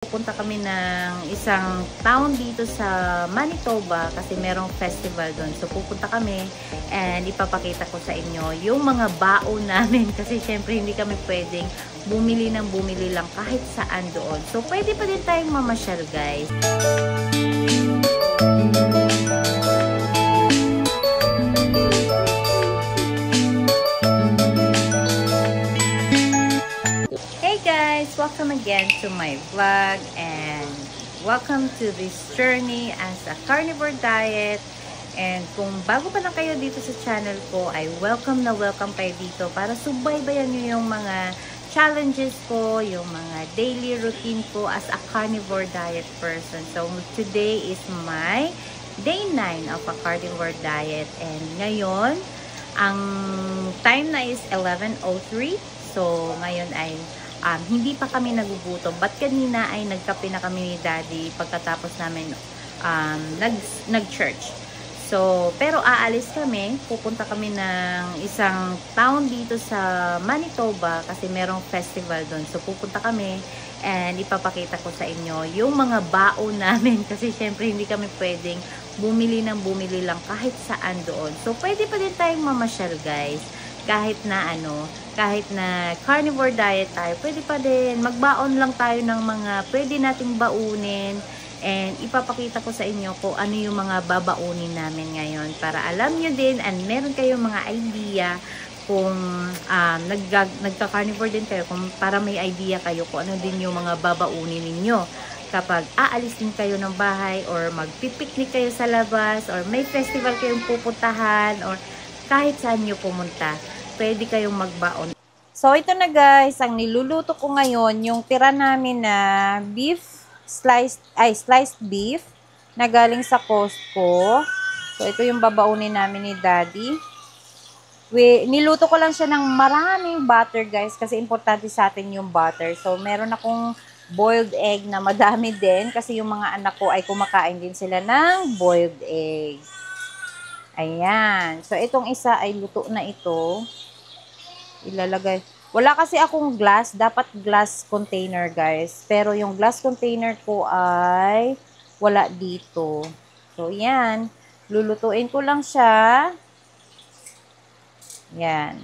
Pupunta kami ng isang town dito sa Manitoba kasi merong festival doon. So pupunta kami and ipapakita ko sa inyo yung mga baon namin kasi syempre hindi kami pwedeng bumili ng bumili lang kahit saan doon. So pwede pa din tayong mamasyal, guys. Hey guys! Welcome again to my vlog and welcome to this journey as a carnivore diet. And kung bago pa lang kayo dito sa channel ko, ay welcome na welcome kayo dito para subaybayan nyo yung mga challenges ko, yung mga daily routine ko as a carnivore diet person. So today is my day 9 of a carnivore diet and ngayon, ang time na is 11:03. So ngayon ay hindi pa kami nagugutom. But kanina ay nagkape na kami ni Daddy pagkatapos namin nag-church. So, pero aalis kami. Pupunta kami ng isang town dito sa Manitoba kasi merong festival doon. So, pupunta kami and ipapakita ko sa inyo yung mga baon namin kasi syempre hindi kami pwedeng bumili ng bumili lang kahit saan doon. So, pwede pa din tayong mamasyal, guys. Kahit na carnivore diet tayo, pwede pa din magbaon lang tayo ng mga pwede nating baunin and ipapakita ko sa inyo kung ano yung mga babaunin namin ngayon para alam nyo din and meron kayong mga idea kung nagka-carnivore din kayo, kung para may idea kayo kung ano din yung mga babaunin ninyo kapag aalis din kayo ng bahay or magpipiknik kayo sa labas or may festival kayong pupuntahan or kahit saan nyo pumunta, pwede kayong magbaon. So, ito na guys, ang niluluto ko ngayon, yung tira namin na sliced beef na galing sa Costco. So, ito yung babaunin namin ni Daddy. Niluto ko lang siya ng maraming butter guys, kasi importante sa atin yung butter. So, meron akong boiled egg na madami din, kasi yung mga anak ko ay kumakain din sila ng boiled egg. Ayan. So, itong isa ay luto na ito. Ilalagay. Wala kasi akong glass. Dapat glass container, guys. Pero yung glass container ko ay wala dito. So, yan. Lulutuin ko lang siya. Yan.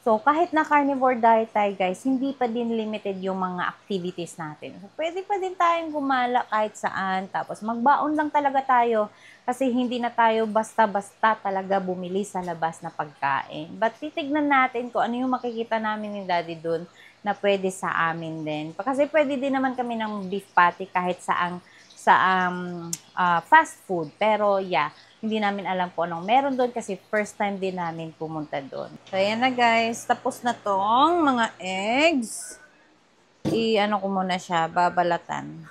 So, kahit na carnivore diet tayo, guys, hindi pa din limited yung mga activities natin. So, pwede pa din tayong gumala kahit saan. Tapos, magbaon lang talaga tayo. Kasi hindi na tayo basta-basta talaga bumili sa labas na pagkain. But titignan natin kung ano yung makikita namin ni Daddy dun na pwede sa amin din. Kasi pwede din naman kami ng beef patty kahit sa fast food. Pero yeah, hindi namin alam kung anong meron doon kasi first time din namin pumunta doon. So ayan na guys, tapos na tong mga eggs. Ano ko muna siya, babalatan.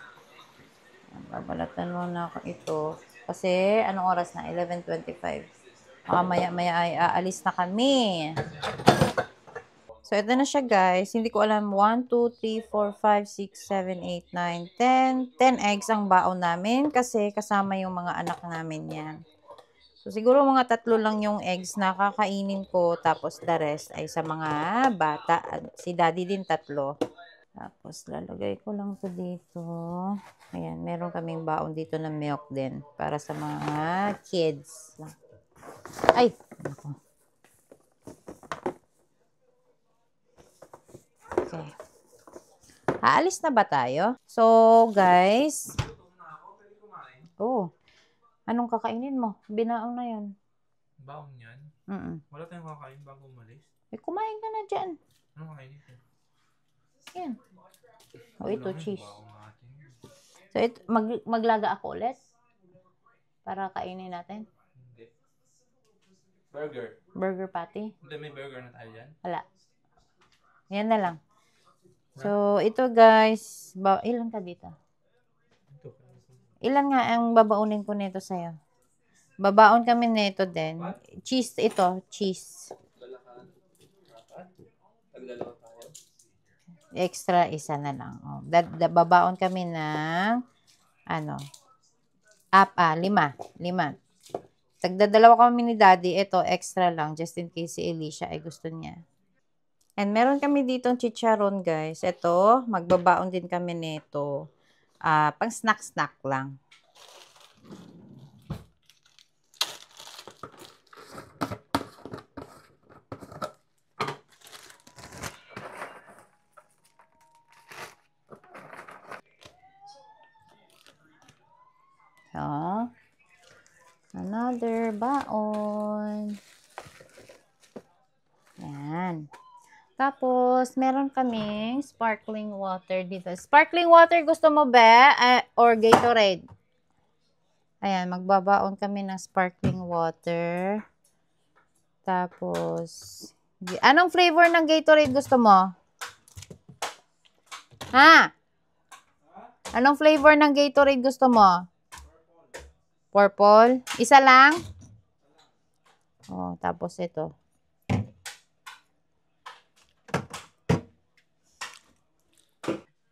Babalatan muna ito. Kasi, anong oras na? 11:25. Maya-maya ay aalis na kami. So, ito na siya guys. Hindi ko alam. 1, 2, 3, 4, 5, 6, 7, 8, 9, 10. 10 eggs ang baon namin kasi kasama yung mga anak namin yan. So, siguro mga 3 lang yung eggs na kakainin ko. Tapos, the rest ay sa mga bata. Si Daddy din 3. Tapos, lalagay ko lang to dito. Ayan, meron kaming baon dito na milk din. Para sa mga kids. Ay! Okay. Aalis na ba tayo? So, guys. Oh. Anong kakainin mo? Binaon na yan. Baon yan? Wala tayong kakain bago umalis? Kumain ka na dyan. Anong kakainin ko? Yan. Ito, cheese. So, maglaga ako ulit? Para kainin natin? Hindi. Burger. Burger patty? Hindi, may burger na tayo dyan? Wala. Yan na lang. So, ito guys. Ilan ka dito? Ilan nga ang babaunin ko nito sa'yo? Babaon kami nito din. Cheese ito. Cheese. Extra isa na lang. Oh, babaon kami ng 5. Tagdadalawa kami ni Daddy. Ito, extra lang. Just in case si Alicia ay gusto niya. And meron kami ditong chicharon, guys. Ito, magbabaon din kami nito. pang snack-snack lang. So, another baon. Yan. Tapos, meron kaming sparkling water dito. Sparkling water gusto mo ba? Or Gatorade? Ayan, magbabaon kami ng sparkling water. Tapos, anong flavor ng Gatorade gusto mo? Ha? Anong flavor ng Gatorade gusto mo? Purple? Isa lang? Oh, tapos ito.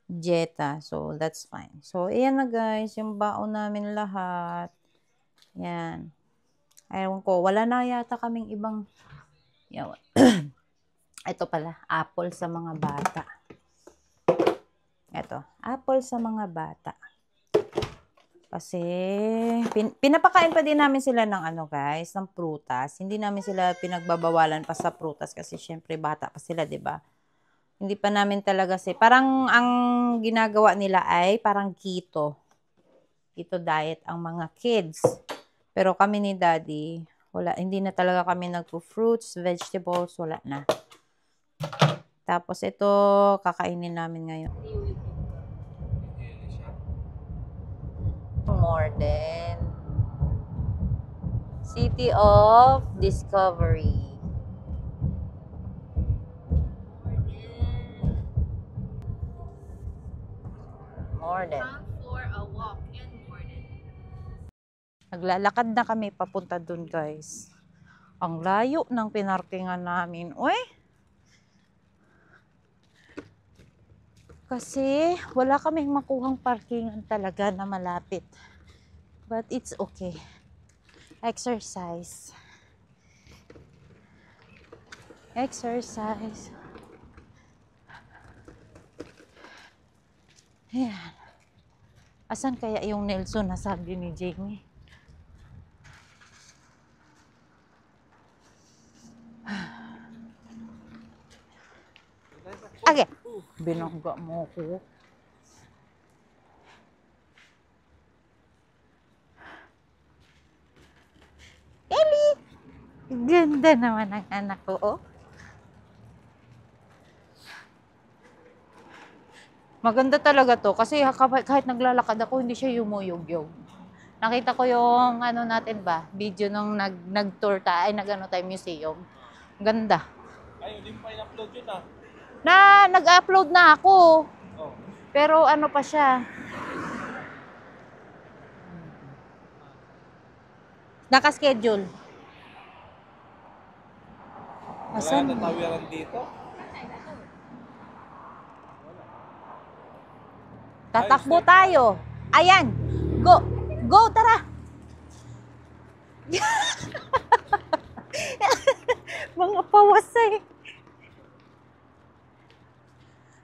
Jetta. So, that's fine. So, ayan na guys. Yung baon namin lahat. Yan. Ayaw ko. Wala na yata kaming ibang... Ito pala. Apple sa mga bata. Ito. Apple sa mga bata. Kasi, pinapakain pa din namin sila ng guys, ng prutas. Hindi namin sila pinagbabawalan pa sa prutas kasi syempre bata pa sila, 'di ba? Hindi pa namin talaga parang ang ginagawa nila ay parang keto. Keto diet ang mga kids. Pero kami ni Daddy, wala, hindi na talaga kami nagpo-fruits, vegetables, wala na. Tapos ito, kakainin namin ngayon. Morden. City of Discovery. Morden. For a walk in Morden. Naglalakad na kami papunta dun, guys. Ang layo ng pinarkingan namin. Uy! Kasi wala kaming makuhang parkingan talaga na malapit. But it's okay. Exercise. Exercise. Ayan. Asan kaya yung Nelson na sabi ni Jamie? Okay. Binangga mo ko. Ellie! Ganda naman ang anak ko, oh. Maganda talaga to kasi kahit naglalakad ako, hindi siya yumuyog-yog. Nakita ko yung natin ba, video nung nag-tour tayo, tayo museum. Ganda. Ay, hindi mo pa in-upload yun Nag-upload na ako. Oh. Pero pa siya. Naka-schedule. Wala na tawiran dito. Tatakbo tayo. Ayan. Go. Go, tara. Mga pawasay.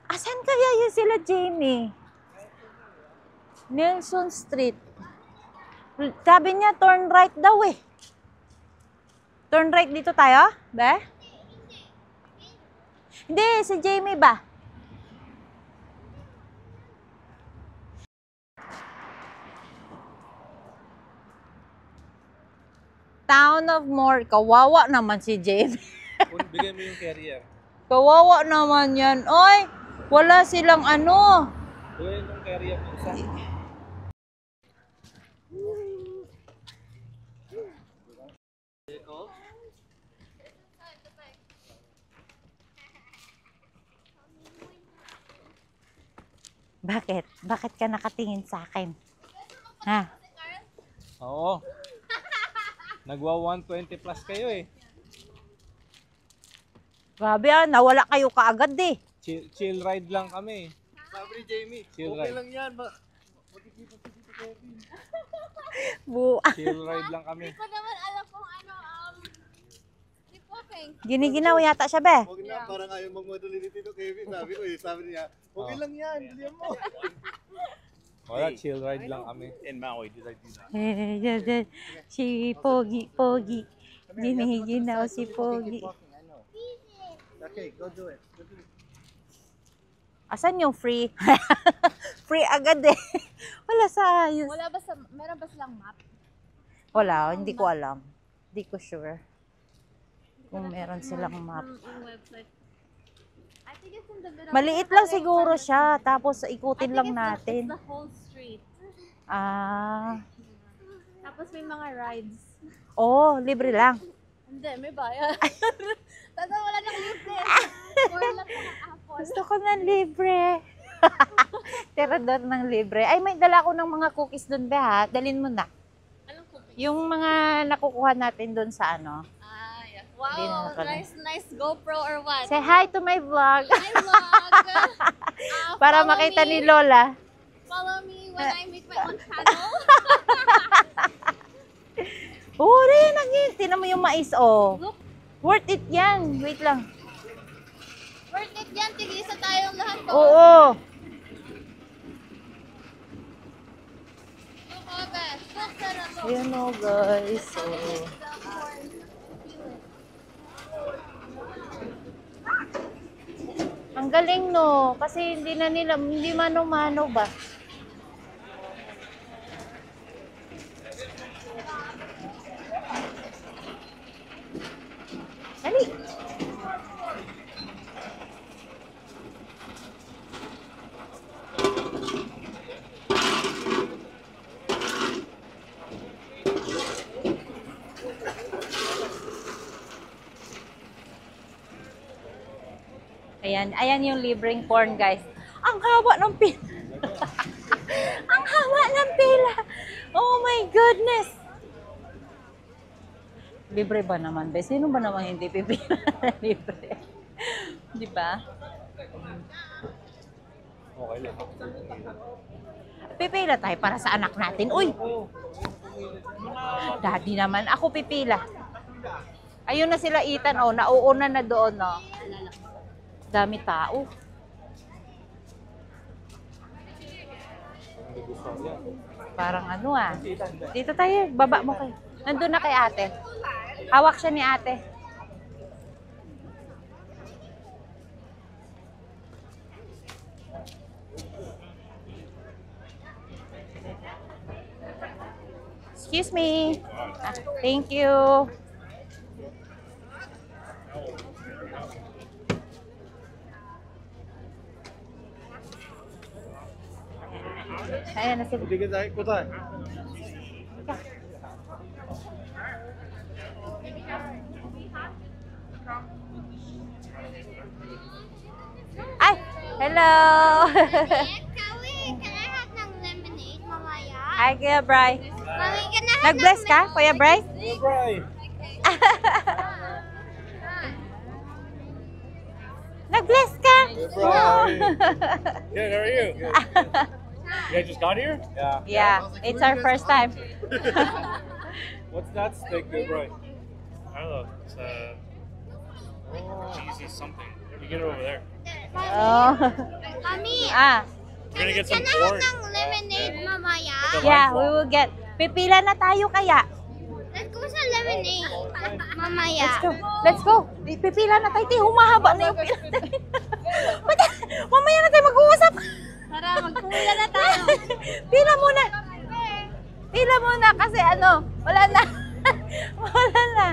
Asan kaya yun sila, Jamie? Nelson Street. Sabi niya, turn right daw eh. Turn right dito tayo, ba? Hindi, si Jamie ba? Town of More. Kawawa naman si Jamie. Bigay mo yung carrier. Kawawa naman yan. Oy, wala silang Bigay yung carrier mo isa. Bakit? Bakit ka nakatingin sa akin? Ha? Oo. Nagwa 120 plus kayo eh. Grabe nawala kayo kaagad eh. Chill ride lang kami. Sabi ni Jamie, Chill okay ride. lang yan. Chill ride lang kami. Hindi ko naman alam kung sleepwalking. Giniginaw yata siya, be. Huwag na, parang ayaw magmadali ni Tito Kevin. Sabi ko sabi niya, okay lang yan, bilihan mo. Wala, chill ride lang kami. In Maui, did I do that? Si Pogi, Pogi. Giniginaw si Pogi. Okay, go do it. Go do it. Asan yung free? Free agad eh. Wala sa ayos. Meron ba silang map? Wala, hindi ko alam. Hindi ko sure. Kung meron silang map. Website. I think it's in the middle. Maliit lang siguro siya. Tapos ikutin lang natin. It's the whole street. Ah. Tapos may mga rides. Oh, libre lang. Hindi, may bayad. Tapos wala nang libre. More lang mga apple. Gusto ko ng libre. Tirador ng libre. Ay, may dala ko ng mga cookies doon, be ha. Dalin mo na. Anong cookies? Yung mga nakukuha natin doon sa ano. Ah, yeah. Hindi na Wow, pala. nice GoPro or what? Say hi to my vlog. Hi, vlog! Para Follow makita me. ni Lola. Follow me when I make my own channel. Oh, rin, tinan mo yung mais, oh. Look, Worth it yan. Wait lang. worth it yan. Tigisa tayong lahat ko. Oo. Look, August. Look, Sarah, look. Ayan o, guys. Oh. The corn. Ang galing, no? Kasi hindi mano-mano ba? Dali. Ayan yung libreng corn, guys. Ang haba ng pila. Ang haba ng pila. Oh my goodness. Libre ba naman, be? Sino ba naman hindi pipila na libre? Di ba? Okay lang. Pipila tayo para sa anak natin. Uy! Daddy naman. Ako pipila. Ayun na sila, Ethan. Oh, nauuna na doon, no? Dami tao. Parang ano ah. Dito tayo. Baba mo kayo. Nandun na kay ate. Hawak siya ni ate. Excuse me. Ah, thank you. Ayan na sila. Bigyan tayo. Kutan. Ay! Hello! Can I have ng lemonade, mamaya? Hi, Kuya Bry. Mami, can I have Nag-bless ka, Kuya Bry? Right. Nag-bless ka? Right. Good, how are you? Good. You guys just got here? Yeah. Yeah, it's our first time. What's that steak, good, right? I don't know. It's cheesy something. You get it over there. Oh. Mami, Ah, We're gonna get some can I have corn. ng lemonade, mamaya? yeah, we will get. Pipila na tayo kaya. Let's go sa lemonade, mamaya. Let's go. Let's go. Pipila na tayo. Humahaba na yung pila. Mamaya na tayo mag-uusap. Tara, magpula na tayo. Pila muna. Pila muna kasi ano, wala na. Wala na.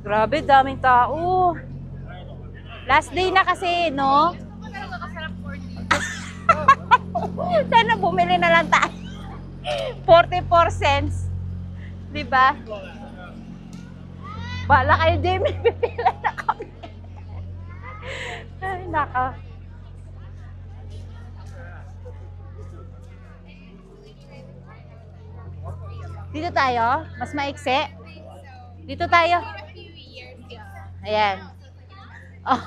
Grabe, daming tao. Last day na kasi, no? Sana bumili na lang tayo. 44 cents. Diba? Bala kayo, Jamie. Pipila na kami. Ay, naka. Dito tayo? Mas maiksi? Dito tayo. Ayan. Oh,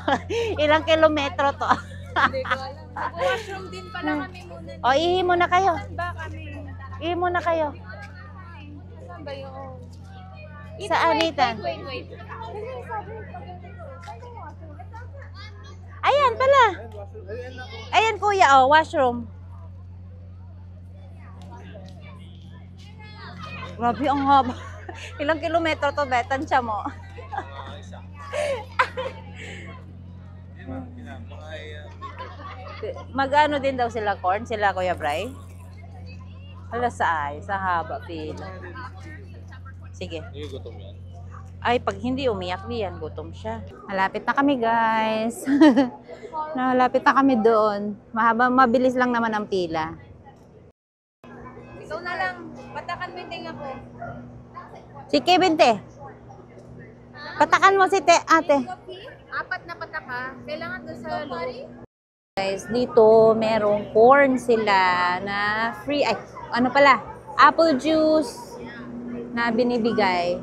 ilang kilometro to? Hindi ko alam. Mag-washroom din pala kami muna. O, ihi muna kayo. Ba kami? Ihi muna kayo. Saan ba yun? Sa Anitan. Wait. Ayan pala. Ayan kuya, oh, washroom. Grabe, ang haba. Ilang kilometro to, be? Tansya mo. Mag-ano din daw sila, corn? Sila, Kuya Bray? Hala, sa haba, pila. Sige. Ay, pag hindi umiyak diyan, gutom siya. Malapit na kami, guys. Malapit na kami doon. Mabilis lang naman ang pila. Ikaw na lang. Patakan mo yung tinga ko. Si Kevin, te. Patakan mo si te, ate. Apat na pataka. Kailangan doon sa loob. Guys, dito merong corn sila na free. Ay, ano pala? Apple juice na binibigay.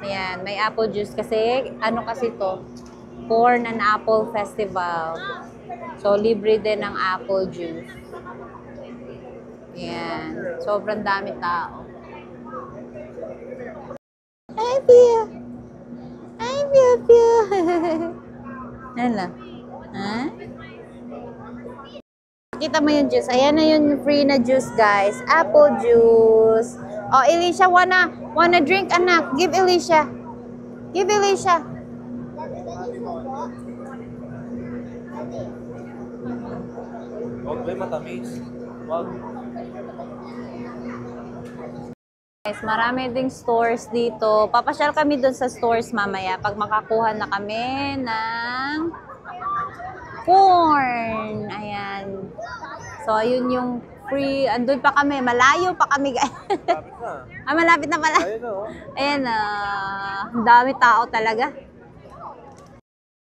Ayan, may apple juice kasi, ano kasi to? Corn and Apple Festival. So, libre din ang apple juice. Ayan, sobrang dami tao. Ay, Pia! Ay, Pia, Pia! Ano? Ha? Kita mo yung juice. Ayan na yung free na juice, guys. Apple juice. Oh, Elisha, wanna drink, anak? Give Elisha. Give Elisha. Huwag ba matamis? Huwag. Guys, marami ding stores dito. Papasyal kami dun sa stores mamaya pag makakuha na kami ng corn. Ayan. So, ayun yung free. Andun pa kami. Malayo pa kami, guys. Malapit na. Malapit na pala. Ayun na, oh. Ayan, ang dami tao talaga.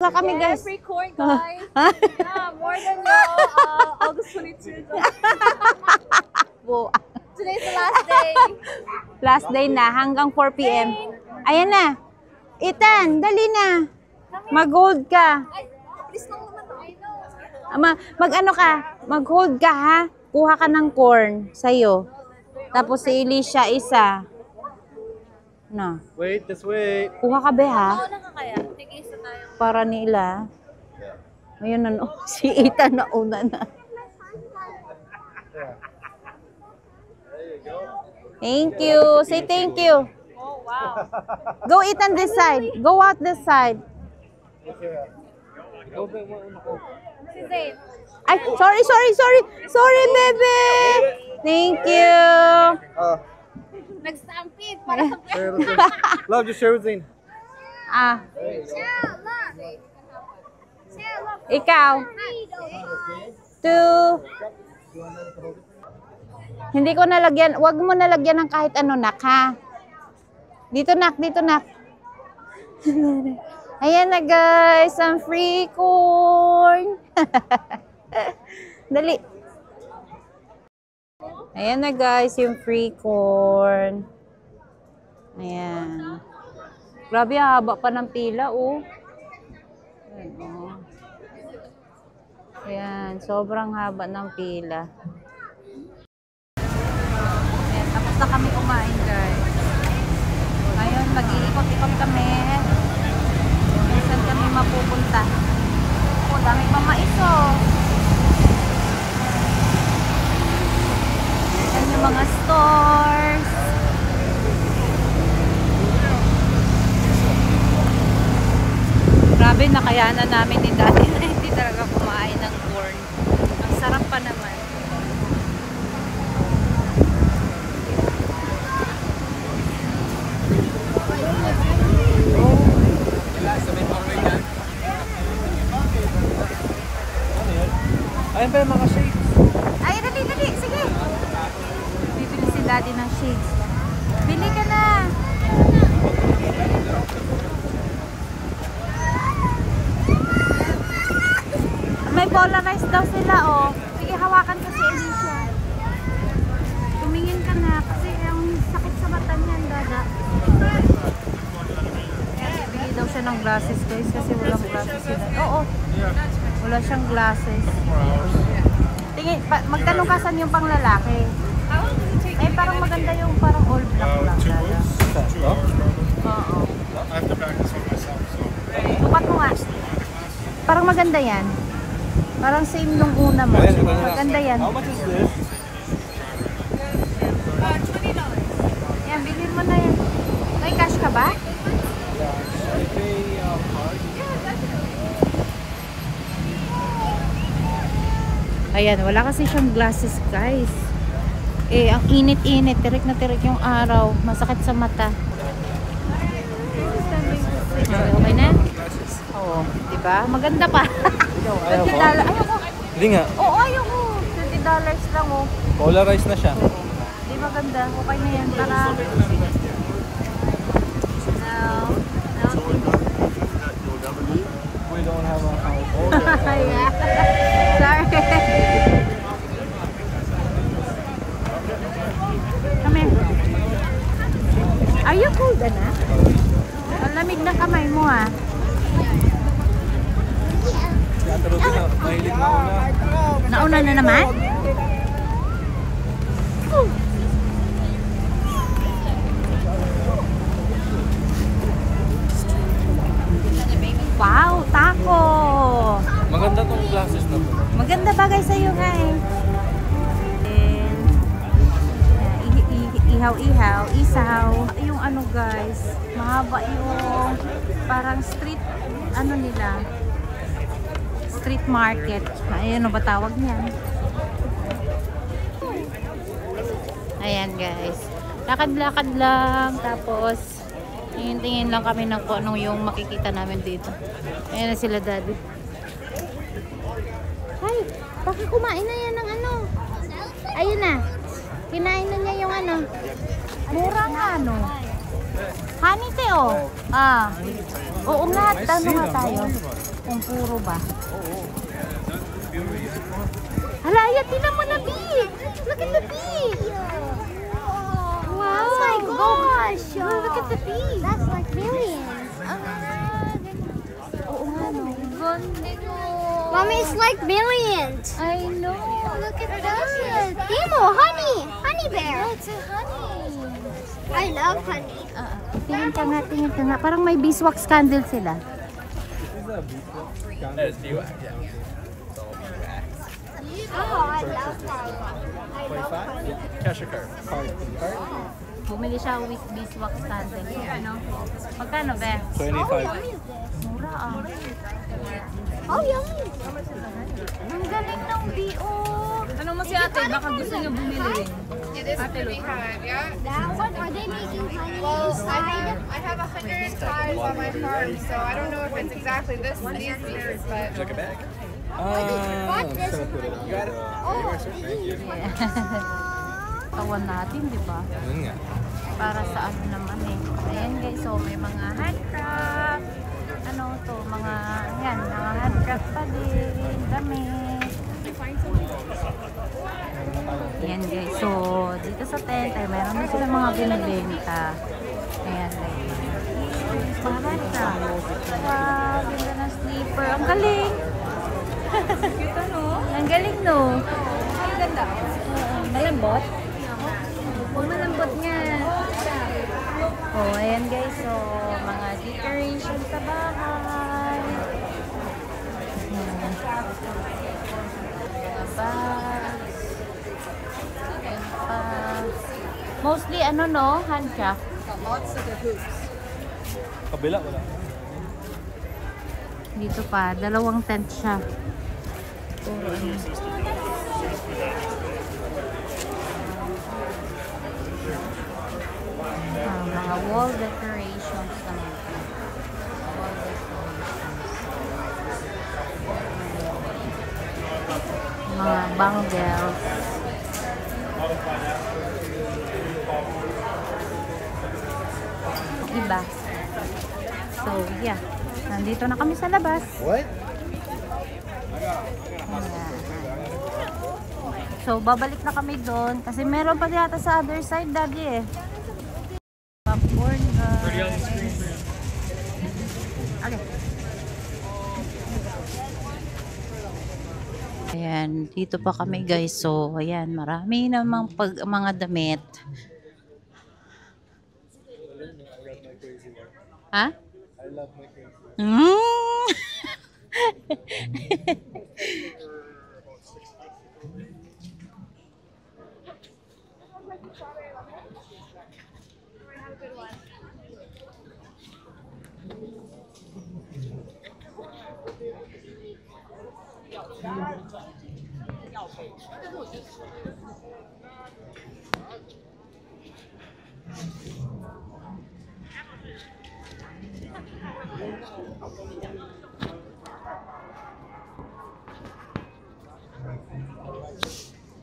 Kami, guys. Free corn, guys. Yeah, more than August 22. Today's the last day. Last day na, hanggang 4 p.m. Ayan na. Ethan, dali na. Mag-hold ka. Ay, please lang naman. Mag-ano ka? Mag-hold ka, ha? Kuha ka ng corn sa'yo. Tapos si Elisha isa. Na. Wait, just wait. Kuha ka, be, ha? Oo na ka kaya. Tigis na tayo. Para nila. Ayun na, no. Si Ethan na una na. Thank you. Say thank you. Oh, wow. Go Ethan this side. Go out this side. Si Zayn. Ay, sorry. Sorry, baby. Thank you. Nag-stampede para sa Love, just share with Zane. Ah, ikaw. 2. Hindi ko nalagyan, wag mo nalagyan ng kahit ano, nak, ha? Dito, nak. Ayan na, guys, ang free corn. Dali. Ayan na, guys, yung free corn. Ayan. Grabe, haba pa ng pila, oh. Ayan, oh. Ayan, sobrang haba ng pila. Ayan, tapos na kami kumain, guys. Ngayon, mag-iikot-ikot kami. Saan kami mapupunta? Oh, dami pang mais, oh. Ayan yung mga stores. Grabe, nakayanan namin ni Daddy na hindi talaga kumain ng corn. Ang sarap pa naman. Ayun pa yung mga shades. Ay, dali. Sige. Bibili si Daddy ng shades. Bili ka na. May polarized daw sila, oh. Sige, hawakan ko si Elisha. Tumingin ka na kasi ang sakit sa mata niyan, Dada. Bili daw siya ng glasses, guys, kasi walang glasses sila. Oo. Wala siyang glasses. Tingin, magtanong ka saan yung panglalaki. Eh, parang maganda yung parang all black lang, Dada. Oo. I have to back this up myself, so. Tukat mo nga. Parang maganda yan. Parang same nung una mo. Maganda yan. How much is this? Yan, bilhin mo na yan. May cash ka ba? I pay card. Ayan, wala kasi siyang glasses, guys. Eh, ang init-init. Tirik na tirik yung araw. Masakit sa mata. Okay na? Oo, diba? Maganda pa. $20. Ayoko. Hindi nga. Oo, ayoko. $20 lang, oh. Polarized na siya. Di maganda. Okay na yan. Para... We don't have a house. Yeah. Sorry. Come here. Are you cold, Ana? Ang lamig ng kamay mo, ah. Pero mahilig na ako na. Nauna na naman? Wow, taco! Maganda tong glasses na to. Maganda bagay sa'yo nga eh. Ihaw-ihaw, isaw. Yung ano guys, mahaba yung parang street, ano nila, street market. Ayan, ano ba tawag niyan? Ayan guys. Lakad-lakad lang. Tapos, tingin-tingin lang kami ng kung anong yung makikita namin dito. Ayan na sila daddy. Ay, baka kumain na yan ng ano. Ayun na. Kinain na niya yung ano. Mura nga ano. Honey te oh. Ah. Oo nga. Ano nga tayo? Kung puro ba? Hala, ayan. Tinan mo na, B. Look at the B. Wow. Oh my gosh. Look at the B. That's like millions. Oo nga no. Mommy, it's like millions. I know. Look at that. Timo, honey. Honey bear. It's a honey. I love honey. Tingin ka nga, tingin ka nga. Parang may beeswax candle sila. Oh, I love honey. I love honey. Cash or card? Bumili siya with beeswax candle. Ano? Magkano ba? 25. Mura ah. Oh, yummy. Ang galing ng B.O. Ano mo si ate? Baka gusto niyo bumili rin. Ate Lu. That one, are they making honey? Well, I have 100 ties on my farm, so I don't know if it's exactly these pieces, but Like a bag? What this? You got it? Oh, Tawan natin, di ba? Yun nga. Para sa ano naman eh. Ayan guys, so may mga handcraft. Ano to, mga, yan, mga handcraft pa din, damit. Ayan guys, so dito sa tent ay meron na sila mga binibenta. Ayan guys. Mga handcraft. Wow, ganda ng sleeper. Ang galing! Cute ano? Ang galing no? Ang ganda. Malambot? Malambot nga. Oh, ayan guys. So, mga decorations sa bahay. Mga bags. Ayan pa. Mostly, ano no? Handcraft. Lots of the hoops. Kabila wala. Dito pa. Dalawang tent siya. Puro ano. Mga wall decorations naman. Wall decorations. Mga bangles. Iba. So, yeah. Nandito na kami sa labas. What? Ayan. So, babalik na kami doon. Kasi meron pa yata sa other side, daddy eh. Popcorn, guys. Okay. Ayan, dito pa kami guys. So, ayan, marami namang mga damit. Ha? I love my crazy.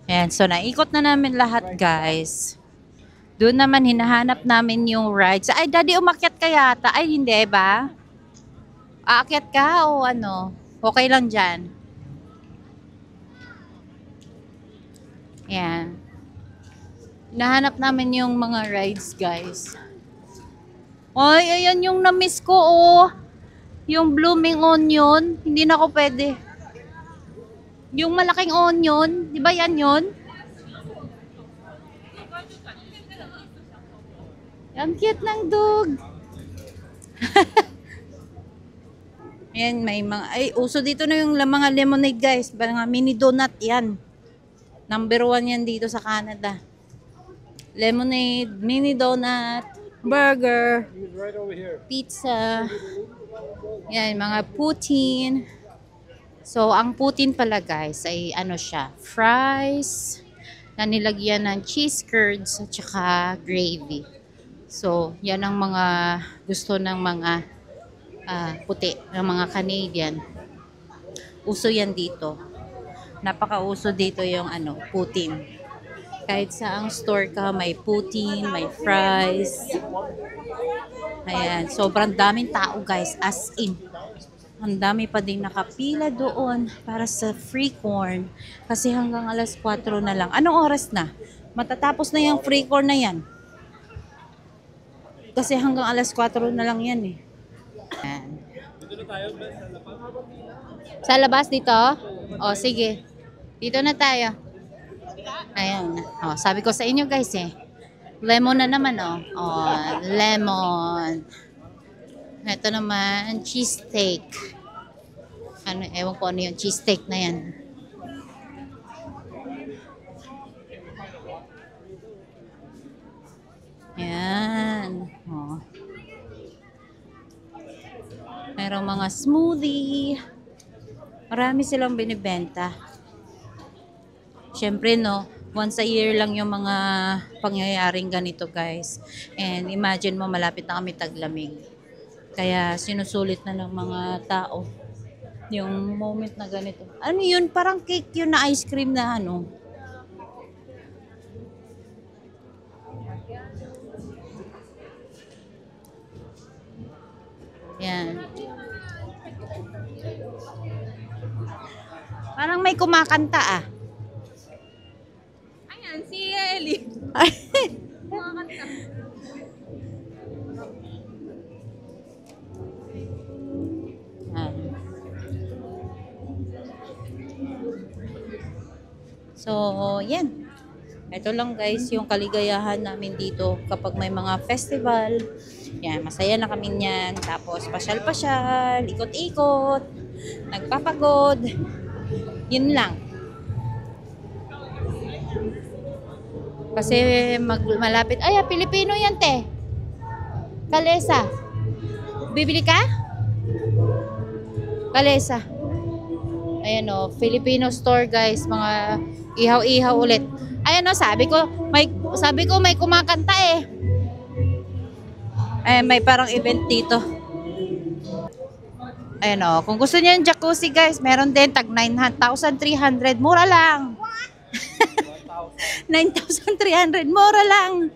Ayan, so naikot na namin lahat, guys. Doon naman hinahanap namin yung rides. Ay, daddy, umakyat ka yata. Ay, hindi ba? Aakyat ka o ano? Okay lang dyan. Ayan. Hinahanap namin yung mga rides, guys. Ay, ayan yung na-miss ko, oh. Yung blooming onion. Hindi na ako pwede. Yung malaking onion, di ba yan yun? Ang cute ng dog. Ayan, may mga, ay, uso dito na yung mga lemonade, guys. Mga mini donut yan. Number 1 yan dito sa Canada. Lemonade, mini donut, burger, pizza. Yan, mga poutine. So, ang poutine pala, guys, ay ano siya, fries na nilagyan ng cheese curds at saka gravy. So, yan ang mga gusto ng mga puti, ng mga Canadian. Uso yan dito. Napaka-uso dito yung ano, poutine. Kahit sa ang store ka, may poutine, may fries. Ayan, sobrang daming tao, guys, as in. Ang dami pa din nakapila doon para sa free corn. Kasi hanggang alas 4 na lang. Anong oras na? Matatapos na yung free corn na yan. Kasi hanggang alas 4 na lang yan eh. Ayan. Sa labas dito? O, sige. Dito na tayo. Ayan. O, sabi ko sa inyo, guys eh. Lemon na naman, oh. O, lemon. Ito naman, cheesesteak. Ano, ewan ko ano yung cheesesteak na yan. Yan. Oh. Merong mga smoothie. Marami silang binibenta. Siyempre, no, once a year lang yung mga pangyayaring ganito, guys. And imagine mo, malapit na kami taglamig. Kaya sinusulit na ng mga tao yung moment na ganito. Ano yun? Parang cake yun na ice cream na ano. Yan. Parang may kumakanta ah. Ayan, si Ellie. Kumakanta. So, yan. Ito lang guys, yung kaligayahan namin dito kapag may mga festival. Yan, masaya na kami niyan. Tapos, pasyal-pasyal, ikot-ikot, nagpapagod. Yun lang. Kasi malapit. Ay, Pilipino yan, te. Kalesa. Bibili ka? Kalesa. Ayan o, Filipino store guys, mga ihaw-ihaw ulit. Ayan o, sabi ko may kumakanta eh. Ayan, may parang event dito. Ayan o, kung gusto niyo yung jacuzzi guys, meron din tag 9,300, mura lang. 9,300, mura lang.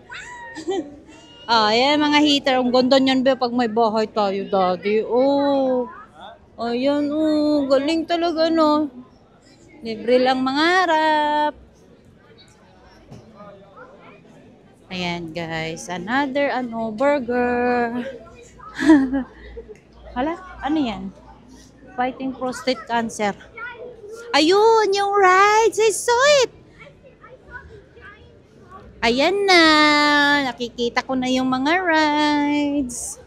Ayan mga heater, ang ganda niyan ba pag may bahay tayo daddy. Oh. Ayan, oh, galing talaga, no? Libre lang mangarap. Ayan, guys. Another, burger. Hala, ano yan? Fighting prostate cancer. Ayun, yung rides. I saw it. Ayan na. Nakikita ko na yung mga rides.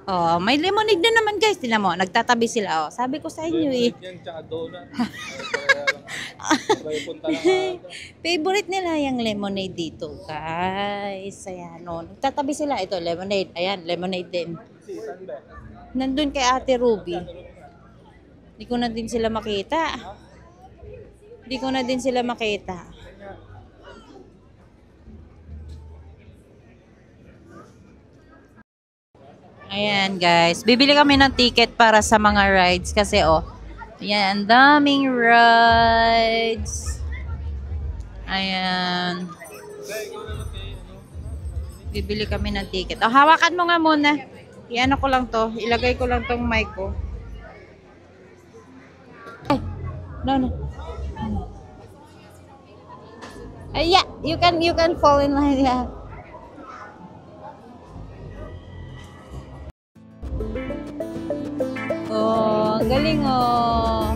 Oh, may lemonade na naman guys. Tingnan mo, nagtatabi sila. Oh, sabi ko sa inyo eh. Yan, tsaka donut. Favorite nila yung lemonade dito, guys. Ayan, oh. Nagtatabi sila. Ito, lemonade. Ayan, lemonade din. Nandun kay Ate Ruby. Hindi ko na din sila makita. Hindi ko na din sila makita. Ayan guys, bibili kami ng ticket para sa mga rides kasi oh, ayan, ang daming rides. Ayan. Bibili kami ng ticket. Oh, hawakan mo nga muna. Iano ko lang to, ilagay ko lang tong mic ko. Ay, no. Yeah, you can fall in line, yeah. Oh, ang galing oh.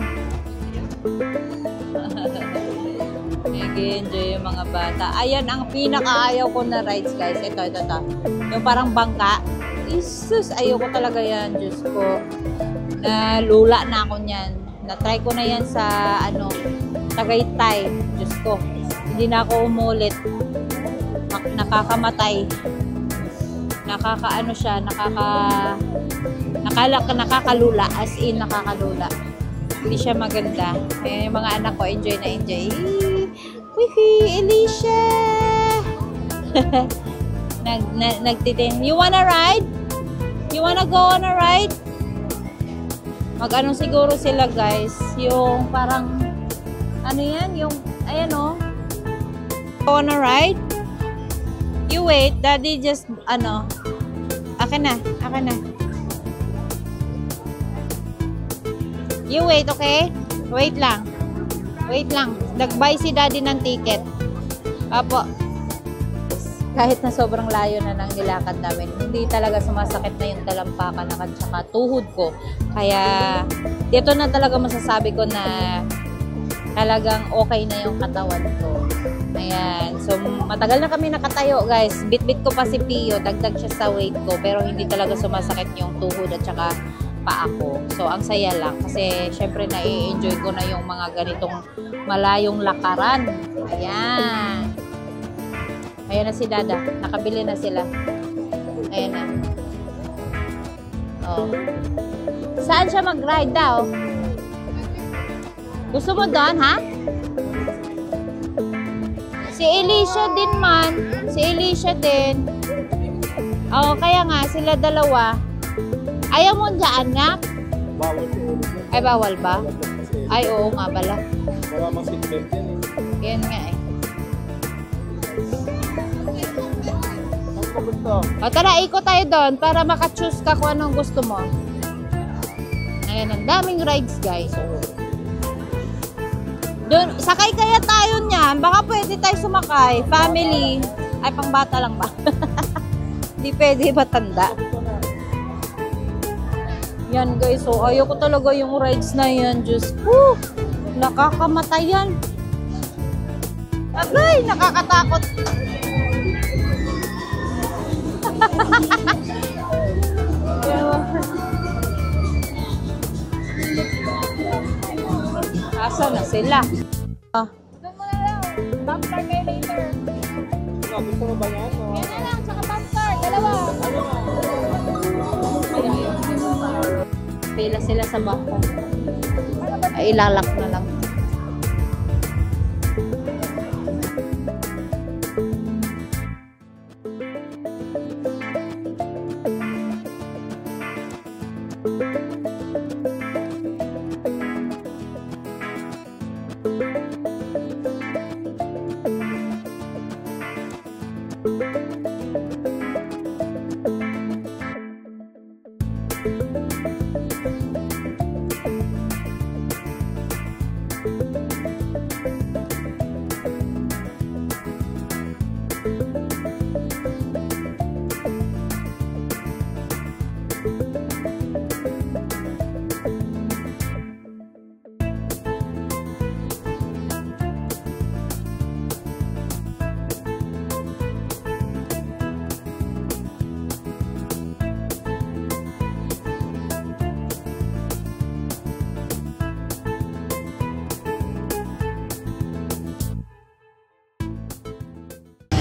Nag-enjoy yung mga bata. Ayan ang pinakaayaw ko na rides, guys. Ito. Yung parang bangka. Isus, ayaw ko talaga yan. Diyos ko. Lula na ako niyan. Na-try ko na yan sa, Tagaytay. Diyos ko. Hindi na ako umulit. Nakakamatay. Nakakalula. As in, nakakalula. Hindi siya maganda. Kaya yung mga anak ko, enjoy na enjoy. Wihi, Alicia! Nagtitin. You wanna ride? You wanna go on a ride? Mag-ano siguro sila, guys. Yung parang, ano yan? Yung, ayan o. Go on a ride? You wait. Daddy just, akin na. You wait, okay? Wait lang. Nag-buy si daddy ng ticket. Apo. Kahit na sobrang layo na ng nilakad namin, hindi talaga sumasakit na yung talampakan at saka tuhod ko. Kaya, dito na talaga masasabi ko na talagang okay na yung katawan ko. Ayan. So, matagal na kami nakatayo, guys. Bit-bit ko pa si Pio. Dagdag siya sa weight ko. Pero hindi talaga sumasakit yung tuhod at saka paa ko. So, ang saya lang. Kasi, syempre, na-enjoy ko na yung mga ganitong malayong lakaran. Ayan. Ayan na si Dada. Nakabili na sila. Ayan na. Oh. Saan siya mag-ride daw? Gusto mo doon, ha? Si Alicia din man. Si Alicia din. Oo, kaya nga, sila dalawa. Ayaw mo dyan, anak? Bawal si ulo. Ay, bawal ba? Ay, oo nga pala. Wala mang seatbelt yan eh. Yan nga eh. Ang gusto. O tara, ikot tayo doon para maka-choose ka kung anong gusto mo. Ayan, ang daming rides, guys. Doon, sakay kaya tayo niyan. Baka pwede tayo sumakay. Family. Ay, pang bata lang ba? Hindi pwede matanda. Yan, guys. So, ayoko talaga yung rides na yan. Diyos ko. Nakakamatay yan. Agay, nakakatakot. Asa na sila? Oh. Doon mo na lang. Bumper kayo later. Gusto mo ba yan? Yan na lang, tsaka bumper. Dalawa. Pila sila sa bumper. Ay, ilalak na lang.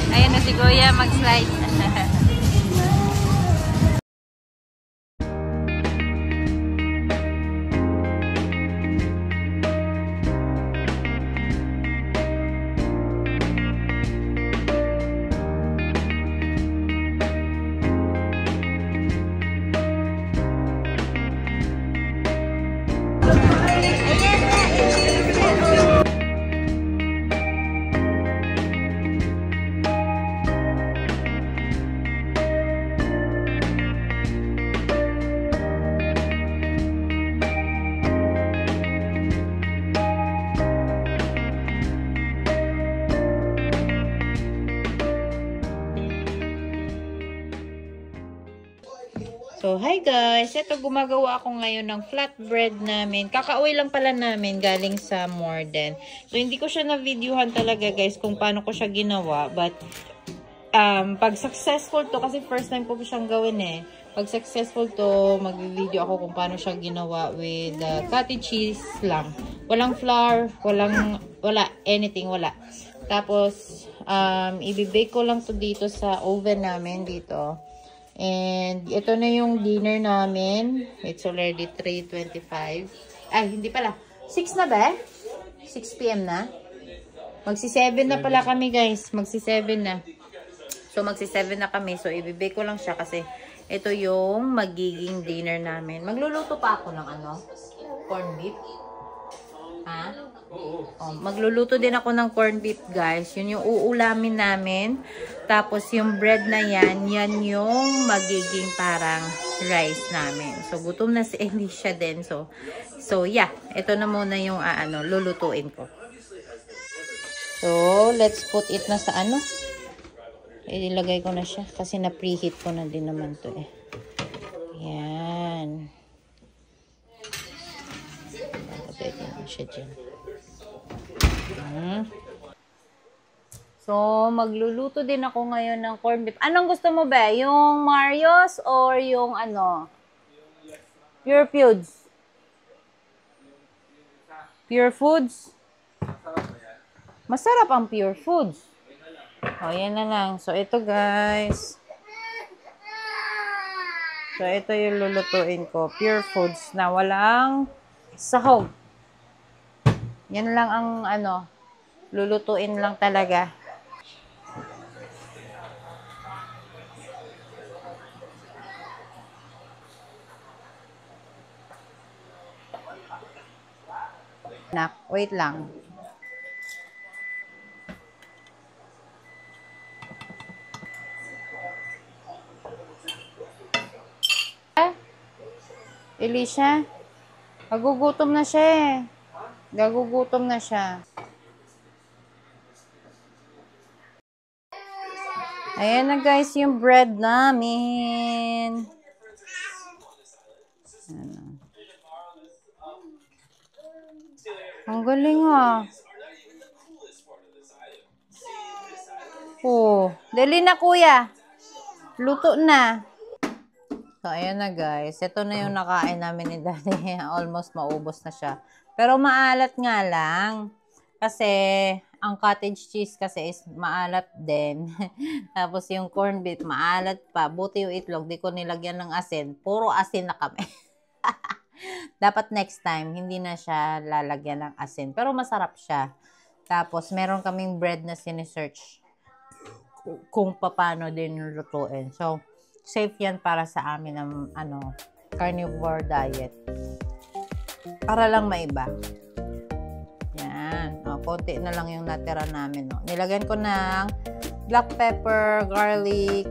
Ayan na si Kuya mag-slide. So, hi guys! Ito, gumagawa ako ngayon ng flatbread namin. Kakauwi lang pala namin galing sa Morden. So, hindi ko siya na-videohan talaga guys kung paano ko siya ginawa. But, pag successful to, kasi first time ko siyang gawin eh. Pag successful to, mag-video ako kung paano siya ginawa with cottage cheese lang. Walang flour, wala, anything, wala. Tapos, i-bake ko lang to dito sa oven namin dito. And, ito na yung dinner namin. It's already 3:25. Ay, hindi pala. 6 na ba? 6 p.m. na? Magsi-7 na pala kami, guys. Magsi-7 na. So, magsi-7 na kami. So, i-bake ko lang siya kasi ito yung magiging dinner namin. Magluluto pa ako ng ano? Corn beef. Ha? Oh, magluluto din ako ng corn beef, guys. Yun yung uulamin namin. Tapos, yung bread na yan yung magiging parang rice namin. So, gutom na si Alicia din. So yeah. Ito na muna yung lulutuin ko. So, let's put it na sa ano. Ilagay ko na siya. Kasi na-preheat ko na din naman to eh. Yan. Ilagay ko na siya dyan. So, magluluto din ako ngayon ng corned beef. Anong gusto mo ba? Yung Mario's or yung ano? Pure Foods? Pure Foods? Masarap ang Pure Foods. O, yan na lang. So, ito guys. So, ito yung lulutuin ko. Pure Foods na walang sahog. Yan lang ang lulutuin lang talaga. Wait lang. Alicia, magugutom na siya eh. Gagugutom na siya. Ayan na guys yung bread namin. Ang galing ah. Oh, dali na kuya. Luto na. So, ayan na guys. Ito na yung nakain namin ni Daddy. Almost maubos na siya. Pero maalat nga lang. Kasi, ang cottage cheese kasi is maalat din. Tapos yung corned beef, maalat pa. Buti yung itlog, di ko nilagyan ng asin. Puro asin na kami. Dapat next time, hindi na siya lalagyan ng asin. Pero masarap siya. Tapos, meron kaming bread na sinesearch kung paano din lutuin. So, safe yan para sa amin ng carnivore diet. Para lang maiba. Yan. O, konti na lang yung natira namin. No? Nilagyan ko ng black pepper, garlic.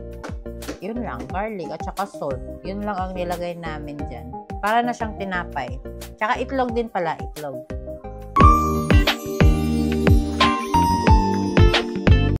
Yun lang. Garlic at saka salt. Yun lang ang nilagay namin dyan. Para na siyang tinapay. Tsaka itlog din pala. Itlog.